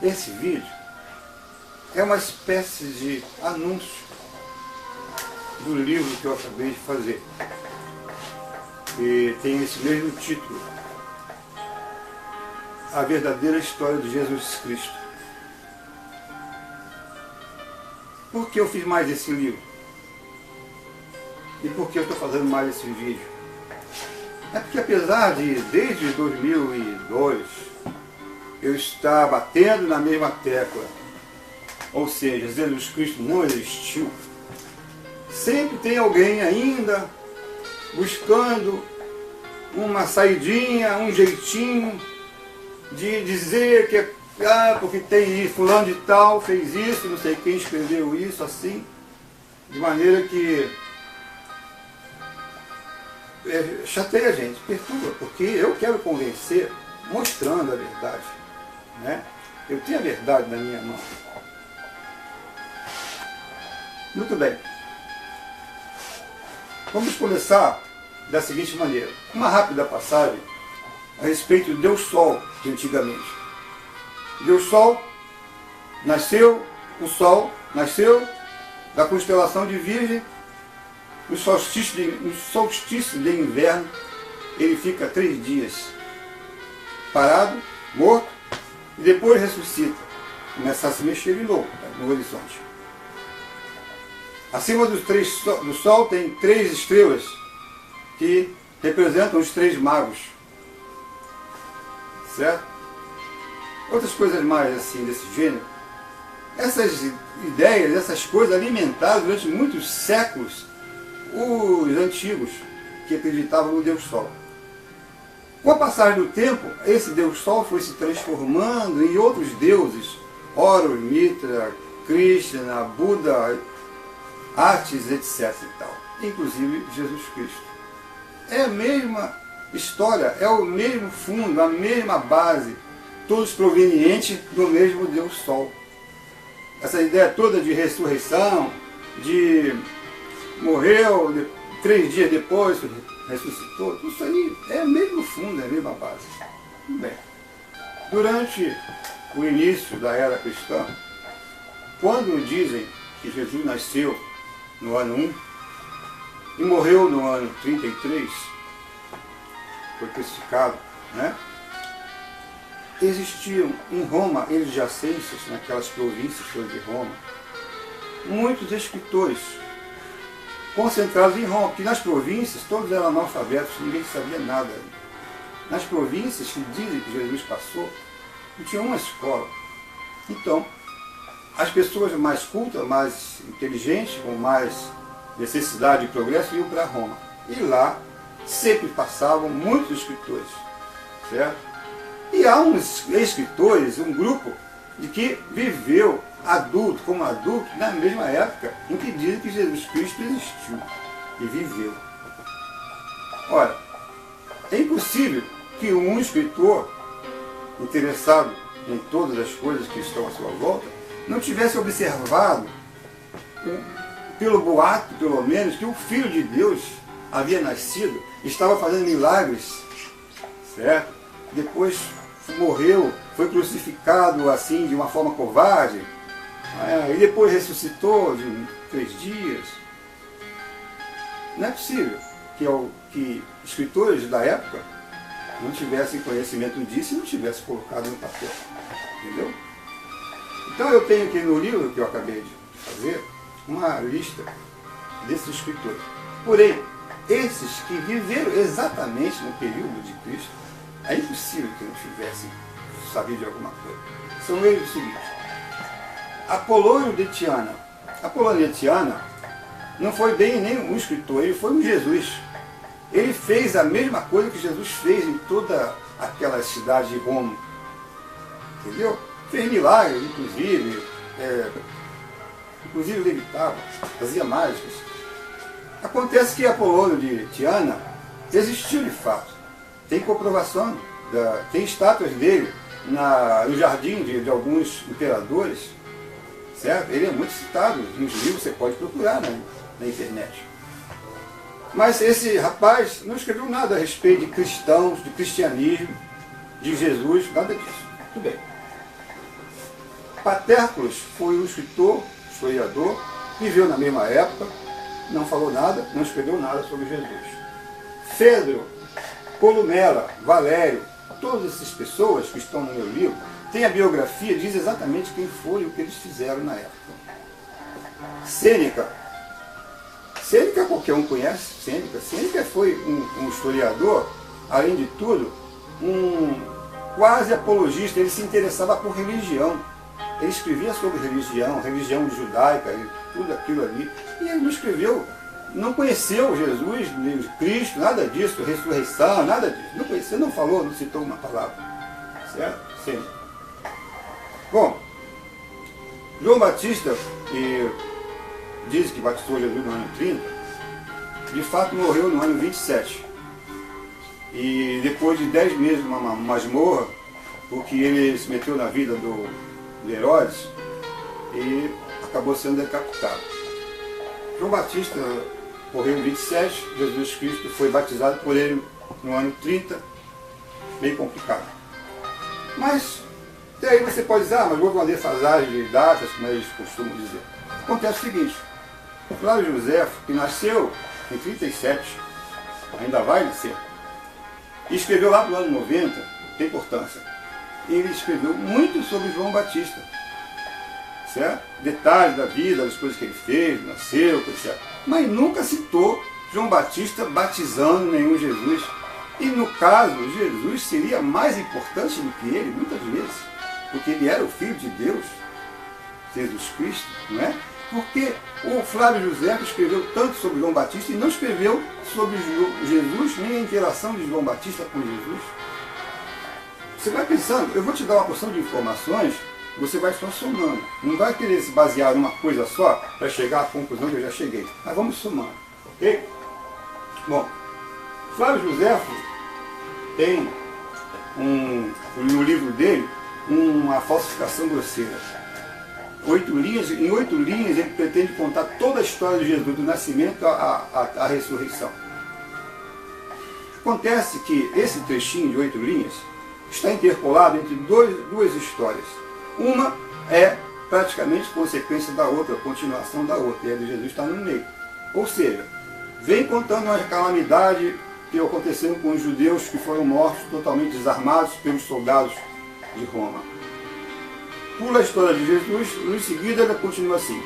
Esse vídeo é uma espécie de anúncio do livro que eu acabei de fazer, que tem esse mesmo título, A Verdadeira História de Jesus Cristo. Por que eu fiz mais esse livro? E por que eu estou fazendo mais esse vídeo? É porque apesar de, desde 2002, eu estar batendo na mesma tecla, ou seja, Jesus Cristo não existiu, sempre tem alguém ainda buscando uma saidinha, um jeitinho de dizer que porque tem fulano de tal, fez isso, não sei quem escreveu isso, assim, de maneira que chateia a gente, perturba, porque eu quero convencer mostrando a verdade, né? Eu tenho a verdade na minha mão. Muito bem. Vamos começar da seguinte maneira. Uma rápida passagem a respeito do Deus Sol de antigamente. Deus Sol nasceu da constelação de Virgem. No solstício de inverno, ele fica 3 dias parado, morto, e depois ressuscita. Começa a se mexer de novo no horizonte. Acima do Sol tem 3 estrelas que representam os 3 magos. Certo? Outras coisas mais assim desse gênero. Essas ideias, essas coisas alimentaram durante muitos séculos os antigos que acreditavam no Deus Sol. Com a passagem do tempo, esse Deus Sol foi se transformando em outros deuses, Horus, Mitra, Krishna, Buda, Artes, etc. e tal. Inclusive Jesus Cristo. É a mesma história, é o mesmo fundo, a mesma base, todos provenientes do mesmo Deus Sol. Essa ideia toda de ressurreição, de morreu, 3 dias depois ressuscitou, tudo isso aí é o mesmo fundo, é a mesma base. Tudo bem. Durante o início da era cristã, quando dizem que Jesus nasceu no ano 1 e morreu no ano 33, foi crucificado, né? Existiam em Roma, adjacências, naquelas províncias de Roma, muitos escritores concentrados em Roma, porque nas províncias todos eram analfabetos, ninguém sabia nada. Nas províncias que dizem que Jesus passou, não tinha uma escola. Então, as pessoas mais cultas, mais inteligentes, com mais necessidade de progresso, iam para Roma. E lá sempre passavam muitos escritores, certo? E há uns escritores, um grupo, de que viveu como adulto, na mesma época em que dizem que Jesus Cristo existiu e viveu. Ora, é impossível que um escritor interessado em todas as coisas que estão à sua volta não tivesse observado, pelo boato, pelo menos, que o Filho de Deus havia nascido, estava fazendo milagres, certo? Depois morreu, foi crucificado assim de uma forma covarde, e depois ressuscitou de 3 dias. Não é possível que escritores da época não tivessem conhecimento disso e não tivessem colocado no papel. Entendeu? Então eu tenho aqui no livro que eu acabei de fazer uma lista desses escritores. Porém, esses que viveram exatamente no período de Cristo, é impossível que não tivessem sabido de alguma coisa. São eles o seguinte: Apolônio de Tiana. Apolônio de Tiana não foi bem nem um escritor, ele foi um Jesus. Ele fez a mesma coisa que Jesus fez em toda aquela cidade de Roma. Entendeu? Fez milagres, inclusive levitava, fazia mágicas. Acontece que Apolônio de Tiana existiu de fato. Tem comprovação, tem estátuas dele no jardim de alguns imperadores, certo? Ele é muito citado nos livros, você pode procurar na internet. Mas esse rapaz não escreveu nada a respeito de cristãos, de cristianismo, de Jesus, nada disso. Tudo bem. Paterclos foi um escritor, historiador, viveu na mesma época, não falou nada, não escreveu nada sobre Jesus. Fedro, Columela, Valério, todas essas pessoas que estão no meu livro, têm a biografia, diz exatamente quem foi e o que eles fizeram na época. Sêneca qualquer um conhece, Sêneca foi um historiador, além de tudo, um quase apologista, ele se interessava por religião. Ele escrevia sobre religião judaica, e tudo aquilo ali. E ele não escreveu, não conheceu Jesus, nem Cristo, nada disso, ressurreição, nada disso. Não conheceu, não falou, não citou uma palavra. Certo? Sim. Bom, João Batista, que diz que batizou Jesus no ano 30, de fato morreu no ano 27. E depois de 10 meses numa masmorra, porque ele se meteu na vida de Herodes e acabou sendo decapitado. João Batista morreu em 27, Jesus Cristo foi batizado por ele no ano 30, meio complicado. Mas, até aí você pode dizer, mas houve uma defasagem de datas, como eles costumam dizer. Acontece o seguinte, Flávio José, que nasceu em 37, ainda vai nascer, e escreveu lá para o ano 90, tem importância. Ele escreveu muito sobre João Batista, certo? Detalhes da vida, das coisas que ele fez, nasceu, etc. Mas nunca citou João Batista batizando nenhum Jesus. E no caso, Jesus seria mais importante do que ele, muitas vezes, porque ele era o Filho de Deus, Jesus Cristo, não é? Porque o Flávio José escreveu tanto sobre João Batista e não escreveu sobre Jesus, nem a interação de João Batista com Jesus. Você vai pensando, eu vou te dar uma porção de informações, você vai só somando. Não vai querer se basear numa coisa só para chegar à conclusão que eu já cheguei. Mas vamos somando, ok? Bom, Flávio José tem no livro dele uma falsificação grosseira. Em 8 linhas ele pretende contar toda a história de Jesus, do nascimento à ressurreição. Acontece que esse trechinho de 8 linhas está interpolado entre duas histórias. Uma é praticamente consequência da outra, continuação da outra, e a de Jesus está no meio. Ou seja, vem contando uma calamidade que aconteceu com os judeus que foram mortos totalmente desarmados pelos soldados de Roma. Pula a história de Jesus, em seguida ela continua assim.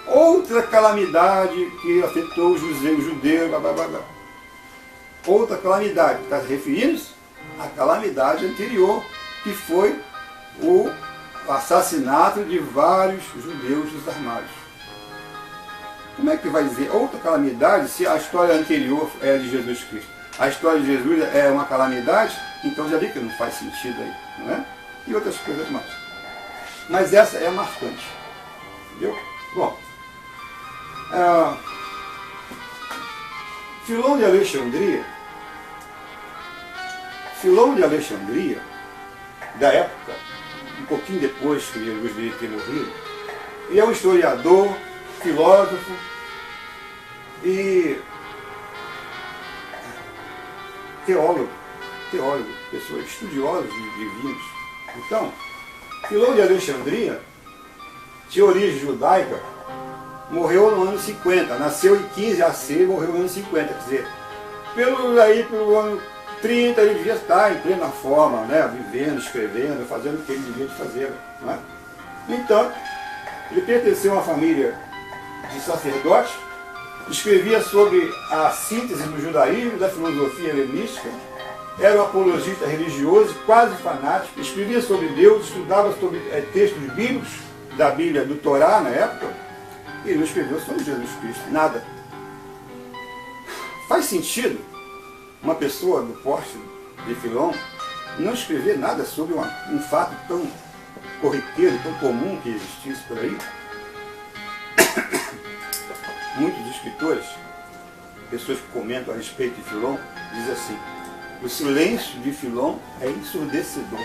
Outra calamidade que afetou os judeus, blá blá blá blá. Outra calamidade, está se referindo-se à calamidade anterior, que foi o assassinato de vários judeus desarmados. Como é que vai dizer outra calamidade se a história anterior é a de Jesus Cristo? A história de Jesus é uma calamidade, então já vi que não faz sentido aí, não é? E outras coisas mais. Mas essa é marcante. Entendeu? Bom, Filão de Alexandria, da época, um pouquinho depois que Jesus deveria ter morrido, ele é um historiador, filósofo e teólogo, pessoas estudiosas de divinos. Então, Filão de Alexandria, de origem judaica, morreu no ano 50, nasceu em 15 AC e morreu no ano 50, quer dizer, pelo ano 30 ele devia estar em plena forma, né, vivendo, escrevendo, fazendo o que ele devia de fazer. Não é? Então, ele pertenceu a uma família de sacerdotes, escrevia sobre a síntese do judaísmo, da filosofia helenística, era um apologista religioso, quase fanático, escrevia sobre Deus, estudava sobre textos bíblicos, da Bíblia, do Torá na época, e não escreveu sobre Jesus Cristo, nada. Faz sentido uma pessoa do porte de Filão não escrever nada sobre um fato tão corriqueiro, tão comum que existisse por aí? Muitos escritores, pessoas que comentam a respeito de Filão, dizem assim: o silêncio de Filão é ensurdecedor,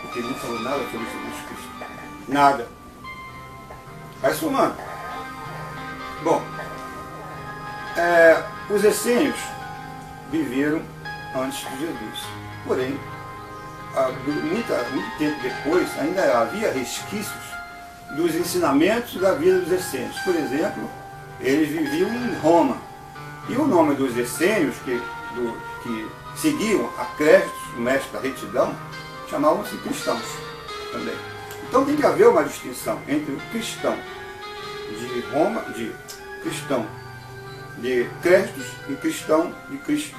porque ele não falou nada sobre Jesus Cristo. Nada. Vai somando. Bom, os essênios viveram antes de Jesus. Porém, muito tempo depois, ainda havia resquícios dos ensinamentos da vida dos essênios. Por exemplo, eles viviam em Roma. E o nome dos essênios, que seguiam a Créditos, o mestre da retidão, chamavam-se cristãos também. Então tem que haver uma distinção entre o cristão de Roma, de cristão de Créditos e cristão de Cristo,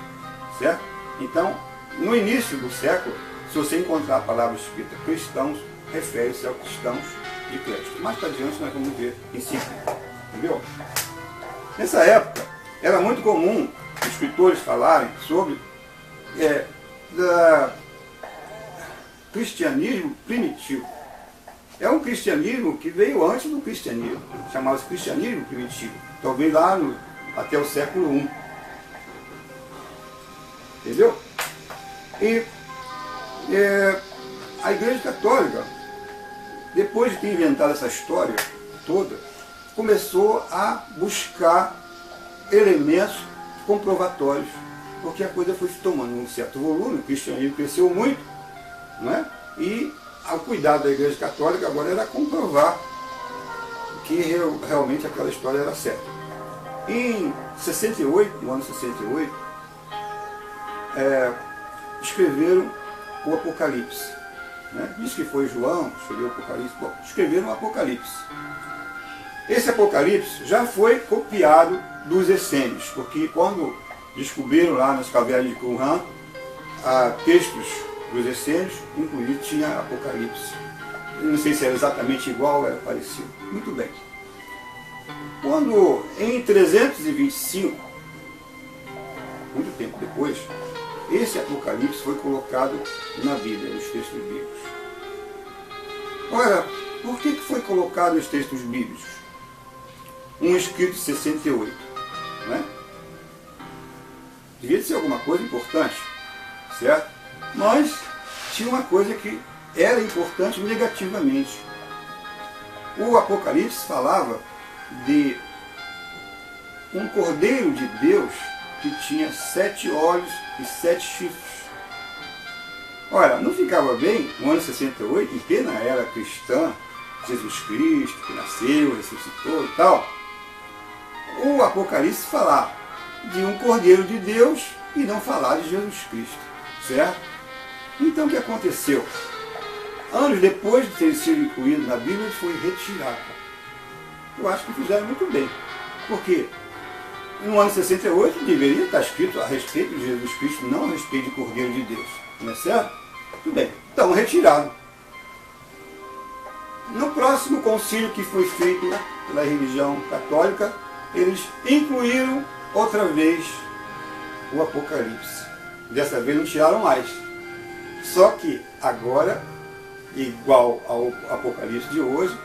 certo? Então, no início do século, se você encontrar a palavra escrita cristãos, refere-se aos cristãos de Crédito. Mais para adiante nós vamos ver em seguida, entendeu? Nessa época, era muito comum os escritores falarem sobre da cristianismo primitivo. É um cristianismo que veio antes do cristianismo, chamava-se cristianismo primitivo, talvez lá até o século I. Entendeu? E a Igreja Católica, depois de ter inventado essa história toda, começou a buscar elementos comprovatórios, porque a coisa foi se tomando um certo volume, o cristianismo cresceu muito, não é? E o cuidado da Igreja Católica agora era comprovar que realmente aquela história era certa. Em 68, no ano 68, escreveram o Apocalipse. Né? Diz que foi João que escreveu o Apocalipse. Bom, escreveram o Apocalipse. Esse Apocalipse já foi copiado dos essênios, porque quando descobriram lá nas cavernas de Qumran textos dos essênios, inclusive tinha Apocalipse. Eu não sei se era exatamente igual ou era parecido. Muito bem. Quando em 325, muito tempo depois, esse Apocalipse foi colocado na Bíblia, nos textos bíblicos. Ora, por que foi colocado nos textos bíblicos? Um escrito de 68, né? Devia ser alguma coisa importante, certo? Mas tinha uma coisa que era importante negativamente. O Apocalipse falava de um cordeiro de Deus que tinha 7 olhos e 7 chifres. Ora, não ficava bem, no ano 68, em plena era cristã, Jesus Cristo, que nasceu, ressuscitou e tal, o Apocalipse falar de um cordeiro de Deus e não falar de Jesus Cristo, certo? Então o que aconteceu? Anos depois de ter sido incluído na Bíblia, ele foi retirado. Eu acho que fizeram muito bem, porque no ano 68 deveria estar escrito a respeito de Jesus Cristo, não a respeito de Cordeiro de Deus, não é certo? Tudo bem, então retirado. No próximo concílio que foi feito pela religião católica, eles incluíram outra vez o Apocalipse. Dessa vez não tiraram mais. Só que agora, igual ao Apocalipse de hoje,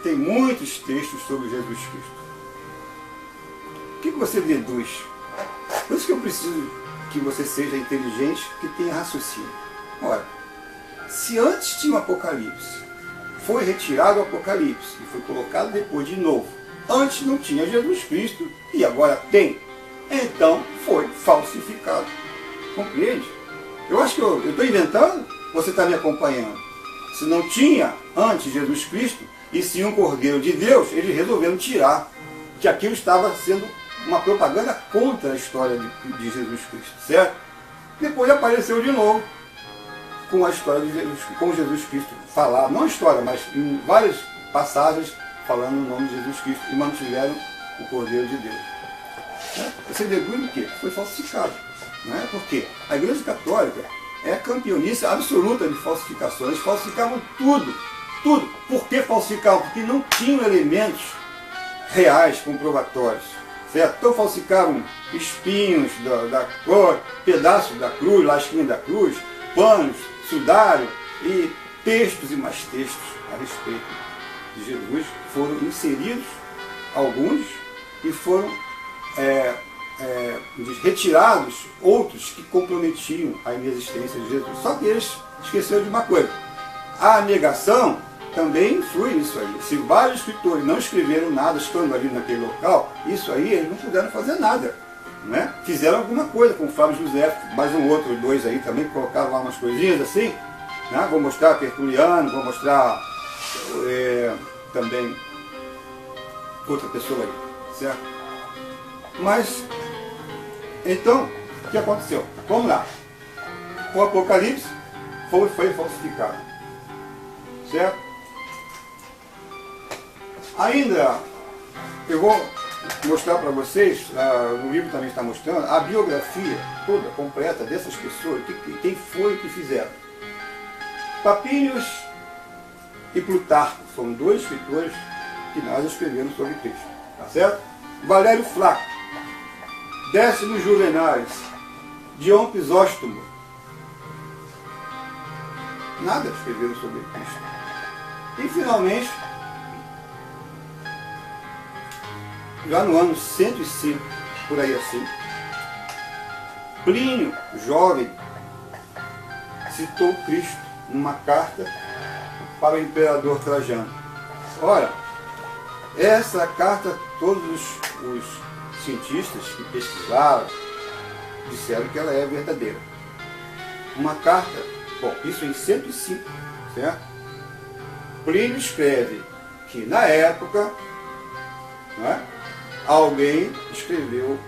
tem muitos textos sobre Jesus Cristo. O que você deduz? Por isso que eu preciso que você seja inteligente, que tenha raciocínio. Ora, se antes tinha o Apocalipse, foi retirado o Apocalipse e foi colocado depois de novo, antes não tinha Jesus Cristo e agora tem, então foi falsificado. Compreende? Eu acho que eu estou inventando, você está me acompanhando. Se não tinha antes Jesus Cristo e sim um Cordeiro de Deus, eles resolveram tirar, que aquilo estava sendo uma propaganda contra a história de Jesus Cristo, certo? Depois apareceu de novo com a história de Jesus, com Jesus Cristo, falar, não a história, mas em várias passagens falando o nome de Jesus Cristo e mantiveram o Cordeiro de Deus. Você deduz o quê? Foi falsificado. Não é? Porque a Igreja Católica é a campeonista absoluta de falsificações. Eles falsificavam tudo, tudo. Por que falsificavam? Porque não tinham elementos reais, comprovatórios. Certo? Então falsificavam espinhos da cruz, pedaços da cruz, lasquinhas da cruz, panos, sudário e textos e mais textos a respeito de Jesus. Foram inseridos alguns e foram retirados outros que comprometiam a inexistência de Jesus. Só que eles esqueceram de uma coisa. A negação também influi nisso aí. Se vários escritores não escreveram nada estando ali naquele local, isso aí eles não puderam fazer nada. Né? Fizeram alguma coisa, como Flávio José, mais um outro, dois aí também, colocaram lá umas coisinhas assim, né? Vou mostrar Tertuliano, vou mostrar também outra pessoa aí, certo? Mas, então, o que aconteceu? Vamos lá. O Apocalipse foi falsificado, certo? Ainda, eu vou mostrar para vocês, no livro também está mostrando, a biografia toda, completa dessas pessoas, quem foi que fizeram. Papínios e Plutarco foram dois escritores que nós escreveram sobre Cristo, tá certo? Valério Flaco, Décimo Juvenares, Dion Crisóstomo, nada escreveram sobre Cristo. E finalmente, já no ano 105, por aí assim, Plínio, jovem, citou Cristo numa carta para o imperador Trajano. Ora, essa carta, todos os cientistas que pesquisaram disseram que ela é verdadeira. Uma carta, bom, isso em 105, certo? Plínio escreve que na época, né, alguém escreveu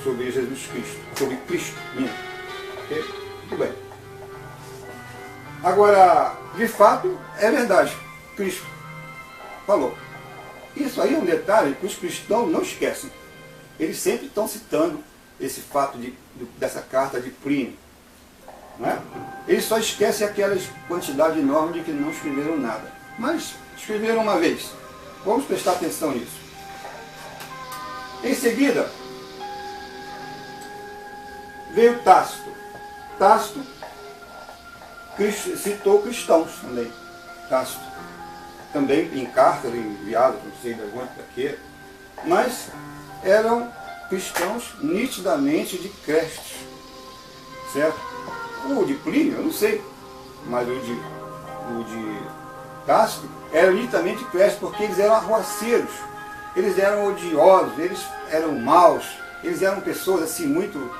sobre Jesus Cristo, sobre Cristo, ok? Muito bem. Agora, de fato, é verdade, Cristo falou. Isso aí é um detalhe que os cristãos não esquecem. Eles sempre estão citando esse fato dessa carta de Plínio. Não é? Eles só esquecem aquela quantidade enorme de que não escreveram nada. Mas escreveram uma vez. Vamos prestar atenção nisso. Em seguida, veio Tácito. Tácito citou cristãos também. Tácito. Também em cartas enviadas, não sei das onde, para quê. Mas eram cristãos nitidamente de Crestes. Certo? O de Plínio, eu não sei. Mas o de Tácito era nitidamente de Crestes, porque eles eram arruaceiros. Eles eram odiosos, eles eram maus, eles eram pessoas assim muito,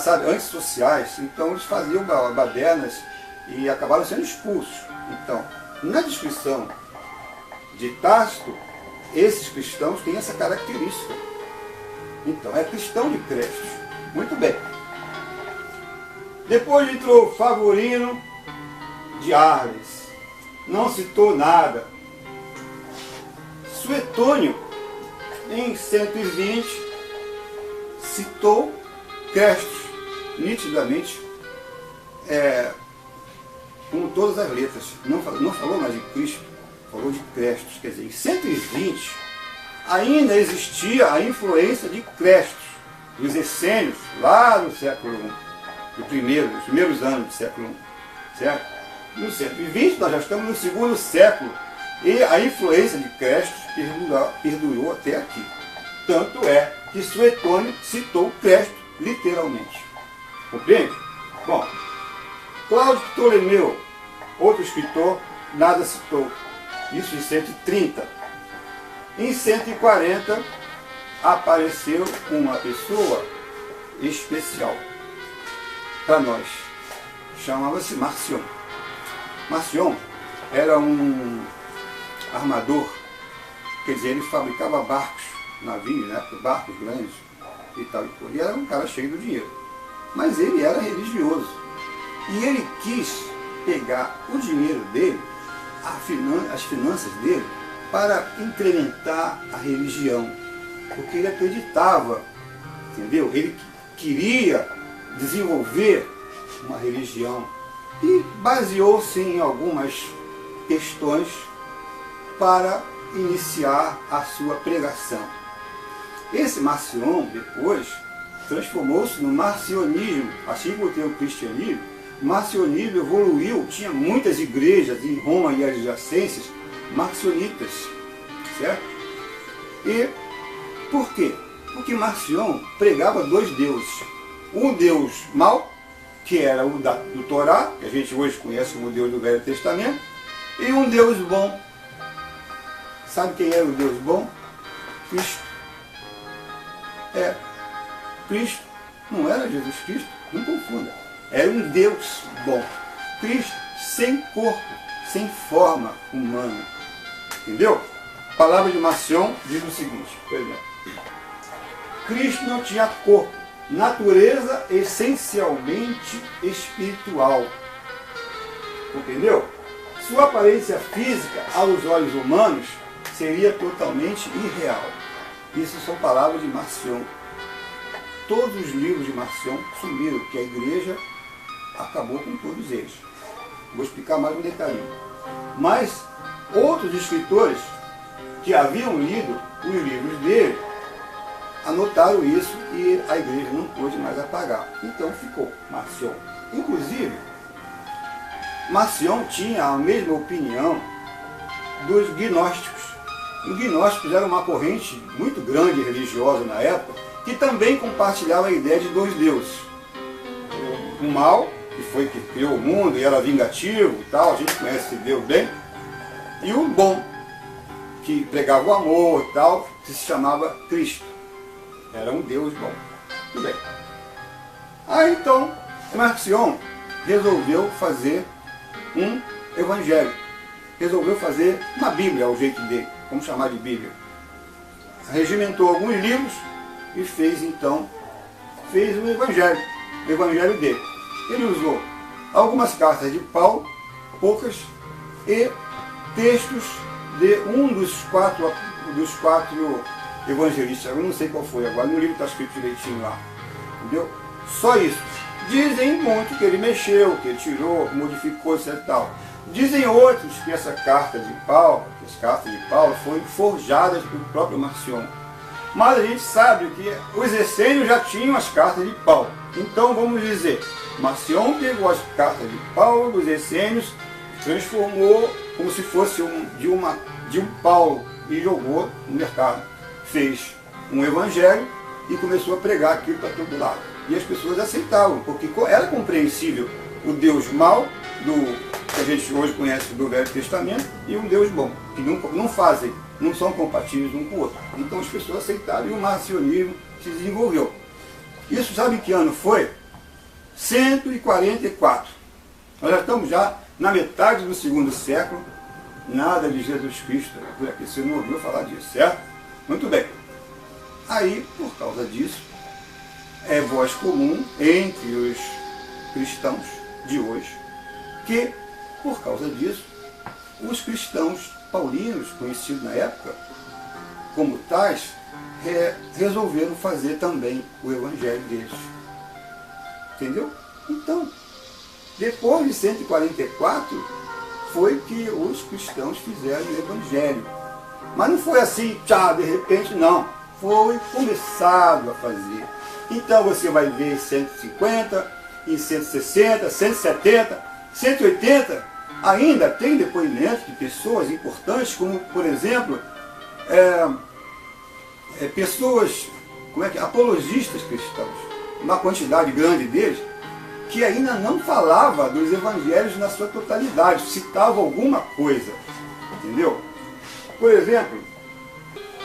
sabe, antissociais. Então eles faziam badernas e acabaram sendo expulsos. Então, na descrição de Tácito, esses cristãos têm essa característica. Então, é cristão de Crestes. Muito bem. Depois entrou Favorino de Arles. Não citou nada. Suetônio, em 120, citou Crestes, nitidamente, com todas as letras. Não falou mais de Cristo, falou de Crestes. Quer dizer, em 120, ainda existia a influência de Crestes, dos essênios, lá no século I, nos primeiros anos do século I. Certo? No 120, nós já estamos no segundo século, e a influência de Crestes perdurou até aqui. Tanto é que Suetônio citou Crestes literalmente. Compreende? Bom, Cláudio Ptolomeu, outro escritor, nada citou. Isso em 130. Em 140 apareceu uma pessoa especial para nós. Chamava-se Marcion. Marcion era um armador, quer dizer, ele fabricava barcos, navios, né, barcos grandes e tal. E era um cara cheio do dinheiro. Mas ele era religioso. E ele quis pegar o dinheiro dele, as finanças dele, para incrementar a religião. Porque ele acreditava, entendeu? Ele queria desenvolver uma religião. E baseou-se em algumas questões para iniciar a sua pregação. Esse Marcion, depois, transformou-se no marcionismo. Assim como tem o cristianismo, o marcionismo evoluiu, tinha muitas igrejas em Roma e adjacências marcionitas, certo? E por quê? Porque Marcion pregava dois deuses. Um deus mau, que era o do Torá, que a gente hoje conhece como Deus do Velho Testamento, e um Deus bom. Sabe quem era o Deus bom? Cristo. Cristo não era Jesus Cristo, não confunda. Era um Deus bom. Cristo sem corpo, sem forma humana. Entendeu? A palavra de Marcion diz o seguinte, por exemplo, Cristo não tinha corpo, natureza essencialmente espiritual. Entendeu? Sua aparência física, aos olhos humanos, seria totalmente irreal. Isso são palavras de Marcion. Todos os livros de Marcion sumiram, porque a igreja acabou com todos eles. Vou explicar mais um detalhe. Mas outros escritores que haviam lido os livros dele anotaram isso e a igreja não pôde mais apagar. Então ficou Marcion. Inclusive, Marcion tinha a mesma opinião dos gnósticos. Os gnósticos eram uma corrente muito grande religiosa na época, que também compartilhava a ideia de dois deuses. O mal, que foi que criou o mundo e era vingativo e tal, a gente conhece esse Deus bem, e o bom, que pregava o amor e tal, que se chamava Cristo. Era um Deus bom. Tudo bem. Aí então, Marcion resolveu fazer um evangelho. Resolveu fazer uma Bíblia ao jeito dele, vamos chamar de Bíblia. Regimentou alguns livros e fez então, o evangelho dele. Ele usou algumas cartas de Paulo, poucas, e textos de um dos quatro evangelistas, eu não sei qual foi agora, no livro está escrito direitinho lá, entendeu? Só isso. Dizem muito que ele mexeu, que ele tirou, modificou, etc e tal. Dizem outros que essa carta de Paulo, que as cartas de Paulo foram forjadas pelo próprio Marcion. Mas a gente sabe que os essênios já tinham as cartas de Paulo. Então vamos dizer, Marcion pegou as cartas de Paulo, dos essênios, transformou como se fosse de um Paulo e jogou no mercado. Fez um evangelho e começou a pregar aquilo para todo lado. E as pessoas aceitavam, porque era compreensível o Deus mau, que a gente hoje conhece do Velho Testamento, e um Deus bom, que não são compatíveis um com o outro. Então as pessoas aceitaram e o marcionismo se desenvolveu. Isso sabe em que ano foi? 144. Nós já estamos na metade do segundo século, nada de Jesus Cristo por aqui. Você não ouviu falar disso, certo? Muito bem. Aí, por causa disso, é voz comum entre os cristãos de hoje, que, por causa disso, os cristãos paulinos, conhecidos na época como tais, resolveram fazer também o evangelho deles. Entendeu? Então, depois de 144, foi que os cristãos fizeram o evangelho. Mas não foi assim, de repente, não. Foi começado a fazer. Então você vai ver em 150, em 160, 170, 180, ainda tem depoimentos de pessoas importantes, como, por exemplo, pessoas, apologistas cristãos, uma quantidade grande deles, que ainda não falava dos evangelhos na sua totalidade, citava alguma coisa, entendeu? Por exemplo,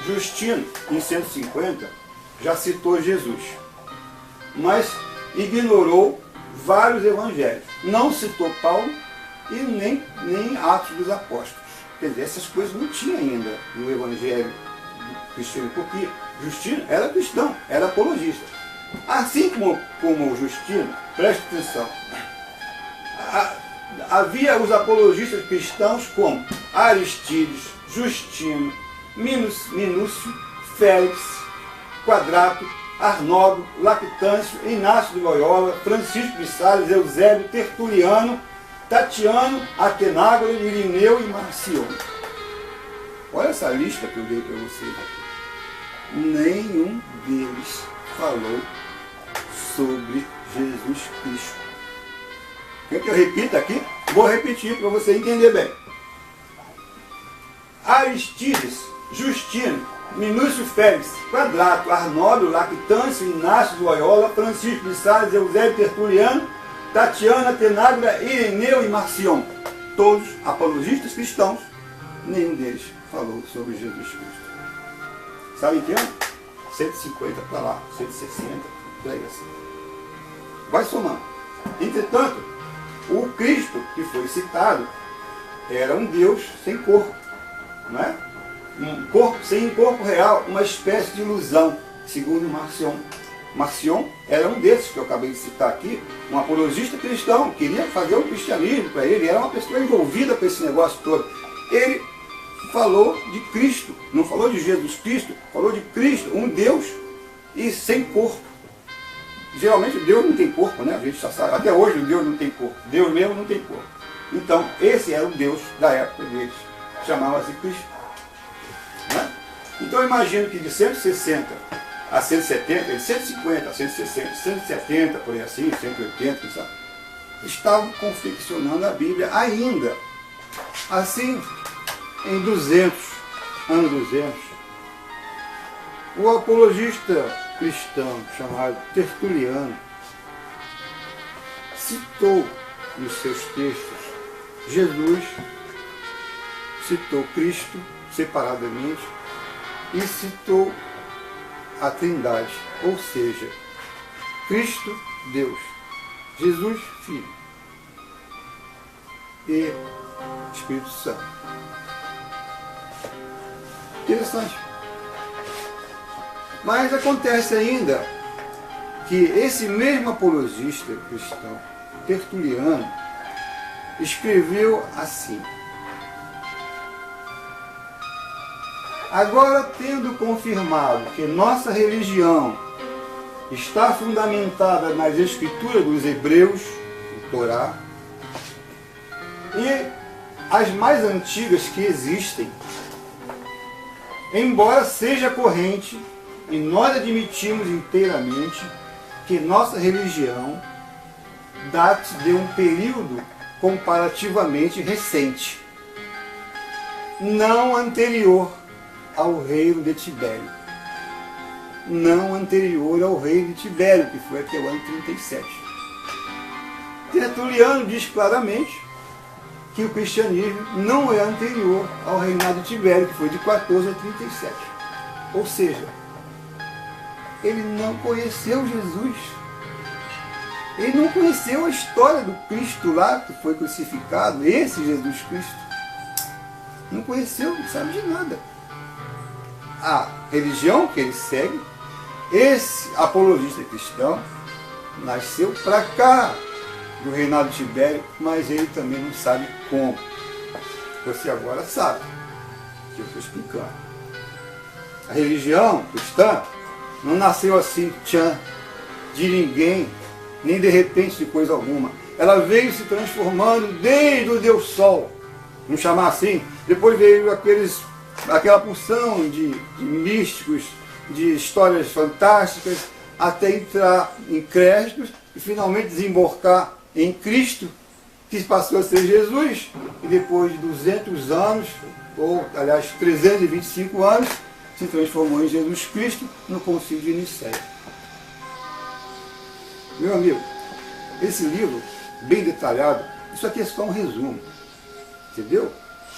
Justino, em 150, já citou Jesus, mas ignorou vários evangelhos. Não citou Paulo e nem Atos dos Apóstolos. Quer dizer, essas coisas não tinha ainda no evangelho do cristiano, porque Justino era cristão, era apologista. Assim como Justino, preste atenção, havia os apologistas cristãos como Aristides, Justino, Minúcio, Félix, Quadrato, Arnoldo, Lactâncio, Inácio de Loyola, Francisco de Sales, Eusébio, Tertuliano, Tatiano, Atenágoras, Irineu e Marcion. Olha essa lista que eu dei para vocês aqui. Nenhum deles falou sobre Jesus Cristo. Quer que eu repita aqui? Vou repetir para você entender bem. Aristides, Justino, Minúcio Félix, Quadrato, Arnoldo, Lactâncio, Inácio de Loyola, Francisco de Sales, Eusébio, Tertuliano, Tatiana, Atenágora, Ireneu e Marcion. Todos apologistas cristãos, nenhum deles falou sobre Jesus Cristo. Sabe em que ano? 150 para lá, 160, por aí assim. Vai somando. Entretanto, o Cristo que foi citado era um Deus sem corpo, não é? Um corpo sem corpo real, uma espécie de ilusão, segundo Marcion. Marcion era um desses que eu acabei de citar aqui, um apologista cristão, queria fazer o cristianismo para ele, era uma pessoa envolvida com esse negócio todo. Ele falou de Cristo, não falou de Jesus Cristo, falou de Cristo, um Deus e sem corpo. Geralmente Deus não tem corpo, né? A gente já sabe, até hoje Deus não tem corpo, Deus mesmo não tem corpo. Então, esse era o Deus da época deles, chamava-se Cristo. Né? Então eu imagino que de 160 a 170, de 150 a 160, 170, por aí assim, 180, sabe? Estavam confeccionando a Bíblia ainda. Assim, em 200, ano 200, o apologista cristão chamado Tertuliano citou nos seus textos Jesus, citou Cristo separadamente e citou a Trindade, ou seja, Cristo, Deus, Jesus, Filho e Espírito Santo. Interessante. Mas acontece ainda que esse mesmo apologista cristão, Tertuliano, escreveu assim: agora, tendo confirmado que nossa religião está fundamentada nas escrituras dos hebreus, o Torá, e as mais antigas que existem, embora seja corrente, e nós admitimos inteiramente que nossa religião date de um período comparativamente recente, não anterior ao reino de Tibério. Não anterior ao reino de Tibério, que foi até o ano 37. Tertuliano diz claramente que o cristianismo não é anterior ao reinado de Tibério, que foi de 14 a 37. Ou seja, ele não conheceu Jesus. Ele não conheceu a história do Cristo lá, que foi crucificado, esse Jesus Cristo. Não conheceu, não sabe de nada. A religião que ele segue, esse apologista cristão, nasceu para cá do reinado de Tibério, mas ele também não sabe como. Você agora sabe, que eu estou explicando. A religião cristã não nasceu assim, tchan, de ninguém, nem de repente de coisa alguma. Ela veio se transformando desde o Deus Sol, vamos chamar assim. Depois veio aquela porção de místicos, de histórias fantásticas, até entrar em créditos e finalmente desembocar em Cristo, que passou a ser Jesus, e depois de 200 anos, ou aliás 325 anos, se transformou em Jesus Cristo no Concílio de Nicéia. Meu amigo, esse livro, bem detalhado, isso aqui é só um resumo, entendeu?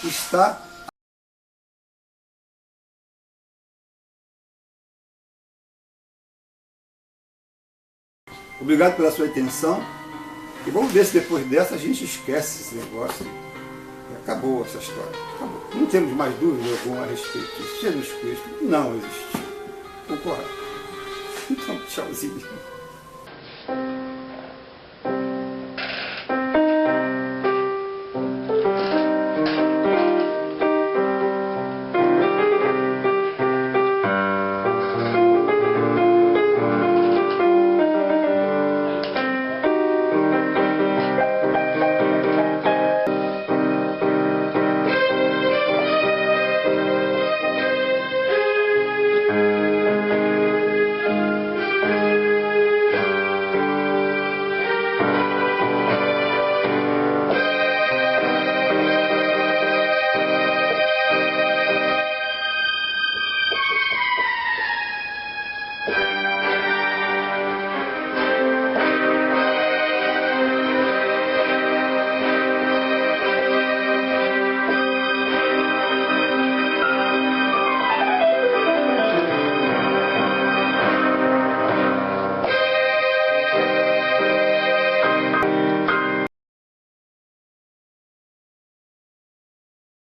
Está obrigado pela sua atenção. E vamos ver se depois dessa a gente esquece esse negócio. Acabou essa história. Acabou. Não temos mais dúvida alguma a respeito disso. Jesus Cristo não existiu. Concorda? Então, tchauzinho.